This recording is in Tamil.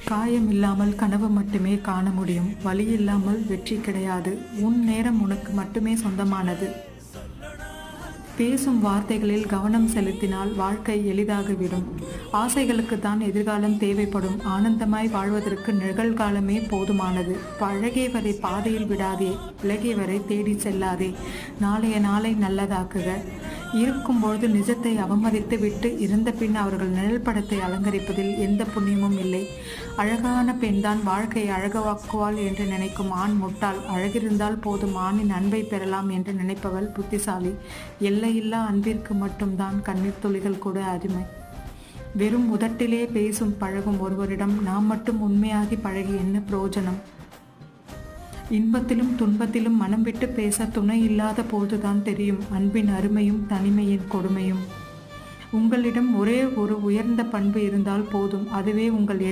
காயம் இல்லாமல் கனவு மட்டுமே காண முடியும். வலி இல்லாமல் வெற்றி கிடையாது. உன் நேரம் உனக்கு மட்டுமே சொந்தமானது. பேசும் வார்த்தைகளில் கவனம் செலுத்தினால் வாழ்க்கை எளிதாகிவிடும். ஆசைகளுக்கு தான் எதிர்காலம் தேவைப்படும். ஆனந்தமாய் வாழ்வதற்கு நிகழ்காலமே போதுமானது. பழகியவரை பாதையில் விடாதே, விலகியவரை தேடி செல்லாதே. நாளைய நாளை நல்லதாக்குக. இருக்கும்பொழுது நிஜத்தை அவமதித்து விட்டு இருந்த பின் அவர்கள் நிழல் படத்தை அலங்கரிப்பதில் எந்த புண்ணியமும் இல்லை. அழகான பெண்தான் வாழ்க்கையை அழகாக்குவாள் என்று நினைக்கும் ஆண் முட்டாள். அழகிருந்தால் போதும், ஆணின் அன்பை பெறலாம் என்று நினைப்பவள் புத்திசாலி. எல்லையில்லா அன்பிற்கு மட்டும்தான் கண்ணீர் துளிகள் கூட அருமை. வெறும் உதட்டிலே பேசும் பழகும் ஒருவரிடம் நாம் மட்டும் உண்மையாகி பழகி என்ன பிரயோஜனம்? இன்பத்திலும் துன்பத்திலும் மனம் விட்டு பேச துணை இல்லாத போதுதான் தெரியும் அன்பின் அருமையும் தனிமையின் கொடுமையும். உங்களிடம் ஒரே ஒரு உயர்ந்த பண்பு இருந்தால் போதும், அதுவே உங்கள் எதிரி